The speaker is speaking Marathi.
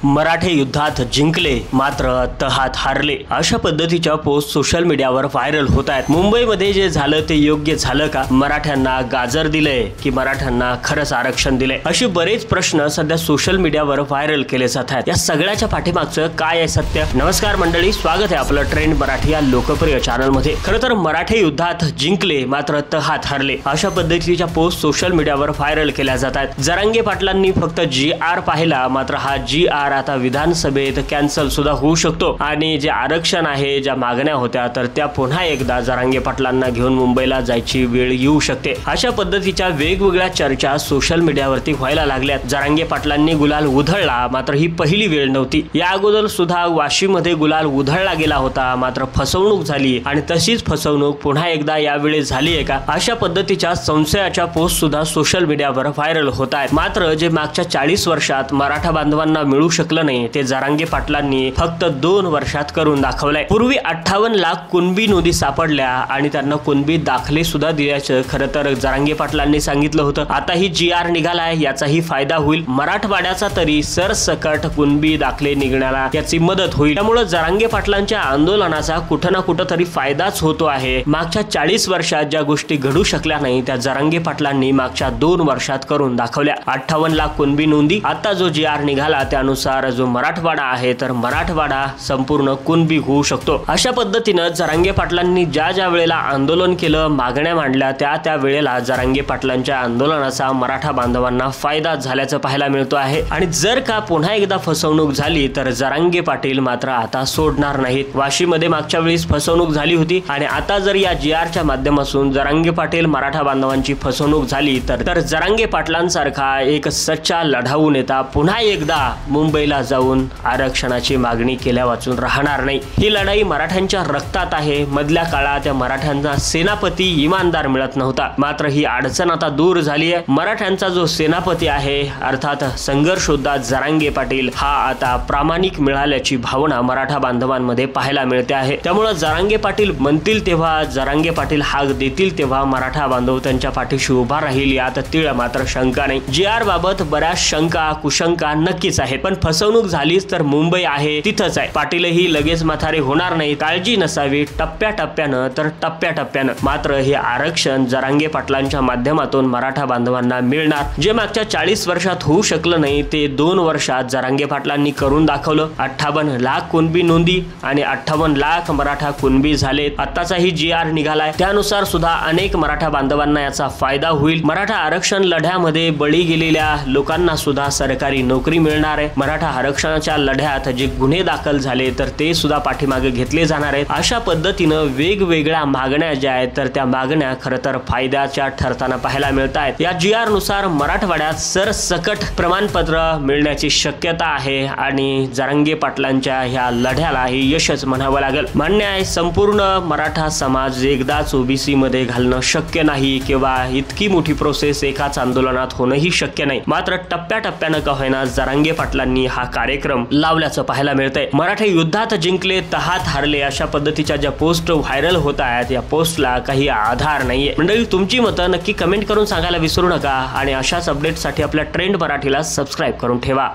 मराठे युद्धात जिंकले मात्र तहात हारले अशा पद्धतीच्या पोस्ट सोशल मीडियावर व्हायरल होत आहेत। मुंबईमध्ये जे झालं ते योग्य झालं का? मराठ्यांना गाजर दिलंय की मराठ्यांना खरंच आरक्षण दिलंय? असे बरेच प्रश्न सध्या सोशल मीडियावर व्हायरल केले जात आहेत। या सगळ्याच्या पाठीमागचं काय आहे सत्य? नमस्कार मंडळी, स्वागत आहे आपलं ट्रेंड मराठी या लोकप्रिय चॅनल मध्ये। खरं तर मराठे युद्धात जिंकले मात्र तहात हारले अशा पद्धतीच्या पोस्ट सोशल मीडियावर व्हायरल केल्या जात आहेत। जरांगे पाटलांनी फक्त GR पाहिला, मात्र हा GR आता विधानसभेत कॅन्सल सुद्धा होऊ शकतो आणि जे आरक्षण आहे, ज्या मागण्या होत्या, तर त्या पुन्हा एकदा जरांगे पाटलांना घेऊन मुंबईला जायची वेळ येऊ शकते। अशा पद्धतीच्या वेगवेगळ्या चर्चा सोशल मीडियावरती व्हायला लागल्यात। जरांगे पाटलांनी गुलाल उधळला, मात्र ही पहिली वेळ नव्हती। या अगोदर सुद्धा वाशीमध्ये गुलाल उधळला गेला होता, मात्र फसवणूक झाली आणि तशीच फसवणूक पुन्हा एकदा यावेळी झाली आहे का? अशा पद्धतीच्या संशयाच्या पोस्ट सुद्धा सोशल मीडियावर व्हायरल होत आहेत। मात्र जे मागच्या 40 वर्षात मराठा बांधवांना मिळू शकलं नाही, ते जरांगे पाटलांनी फक्त 2 वर्षात करून दाखवलंय। पूर्वी 58 लाख कुणबी नोंदी सापडल्या आणि त्यांना कुणबी दाखले सुद्धा दिल्याचं खरं तर जरांगे पाटलांनी सांगितलं होतं। आता ही GR निघालाय, याचाही फायदा होईल। मराठवाड्याचा तरी सरसकट कुणबी दाखले निघण्याला याची मदत होईल। त्यामुळे जरांगे पाटलांच्या आंदोलनाचा कुठं ना कुठं तरी फायदाच होतो आहे। मागच्या 40 वर्षात ज्या गोष्टी घडू शकल्या नाही, त्या जरांगे पाटलांनी मागच्या 2 वर्षात करून दाखवल्या। 58 लाख कुणबी नोंदी, आता जो GR निघाला त्यानुसार जो मराठवाडा आहे, तर मराठवाडा संपूर्ण कुणबी होऊ शकतो। अशा पद्धतीनं जरांगे पाटलांनी ज्या वेळेला आंदोलन केलं, मागण्या मांडल्या, त्या वेळेला जरांगे पाटलांच्या आंदोलनाचा मराठा बांधवांना फायदा झाल्याचं पाहायला मिळतो आहे। आणि जर का पुन्हा एकदा फसवणूक झाली तर जरांगे पाटील मात्र आता सोडणार नाहीत। वाशीमध्ये मागच्या वेळेस फसवणूक झाली होती आणि आता जर या GRच्या माध्यमातून जरांगे पाटील मराठा बांधवांची फसवणूक झाली तर जरांगे पाटलांसारखा एक सच्चा लढाऊ नेता पुन्हा एकदा मुंबईला जाऊन आरक्षणाची मागणी केल्या वाचून राहणार नाही। ही लढाई मराठ्यांच्या रक्तात आहे। मधल्या काळात त्या मराठ्यांना सेनापती इमानदार मिळत नव्हता, मात्र ही अडचण आता दूर झाली आहे। मराठ्यांचा जो सेनापती आहे, अर्थात संघर्ष योद्धा जरांगे पाटील, हा आता प्रामाणिक मिळाल्याची भावना मराठा बांधवांमध्ये पाहायला मिळते आहे। त्यामुळे जरांगे पाटील म्हणतील तेव्हा, जरांगे पाटील हाक देतील तेव्हा मराठा बांधव त्यांच्या पाठीशी उभा राहील, यात तीळ मात्र शंका नाही। GR बाबत बऱ्याच शंका कुशंका नक्कीच आहेत, पण फसवणूक झालीच तर मुंबई आहे तिथंच आहे। पाटीलही लगेच म्हातारे होणार नाही, काळजी नसावी। टप्प्याटप्प्यानं तर टप्प्याटप्प्यानं मात्र हे आरक्षण जरांगे पाटलांच्या माध्यमातून मराठा बांधवांना मिळणार। जे मागच्या 40 वर्षात होऊ शकलं नाही, ते 2 वर्षात जरांगे पाटलांनी करून दाखवलं। 58 लाख कुणबी नोंदी आणि 58 लाख मराठा कुणबी झालेत। आताचा ही GR निघालाय, त्यानुसार सुद्धा अनेक मराठा बांधवांना याचा फायदा होईल। मराठा आरक्षण लढ्यामध्ये बळी गेलेल्या लोकांना सुद्धा सरकारी नोकरी मिळणार आहे। मराठा आरक्षणाच्या लढ्यात जे गुन्हे दाखल झाले तर ते सुद्धा पाठीमागे घेतले जाणार आहेत। अशा पद्धतीनं वेगवेगळ्या मागण्या ज्या आहेत, तर त्या मागण्या खरं तर फायद्याच्या ठरताना पाहायला मिळत आहेत। या GR नुसार मराठवाड्यात सरसकट प्रमाणपत्र मिळण्याची शक्यता आहे आणि जरांगे पाटलांच्या ह्या लढ्याला हे यशच म्हणावं लागेल। मान्य आहे, संपूर्ण मराठा समाज एकदाच OBC मध्ये घालणं शक्य नाही किंवा इतकी मोठी प्रोसेस एकाच आंदोलनात होणंही शक्य नाही, मात्र टप्प्याटप्प्यानं का होईना जरांगे पाटलांनी हा कार्यक्रम लावल्याचं पाहायला मिळतंय। मराठे युद्धात जिंकले तहात हारले अशा पद्धतीच्या ज्या पोस्ट व्हायरल होत आहेत, या पोस्टला काही आधार नाहीये। मंडळी, तुमची मतं नक्की कमेंट करून सांगायला विसरू नका आणि अशाच अपडेटसाठी आपल्या ट्रेंड मराठीला सबस्क्राईब करून ठेवा।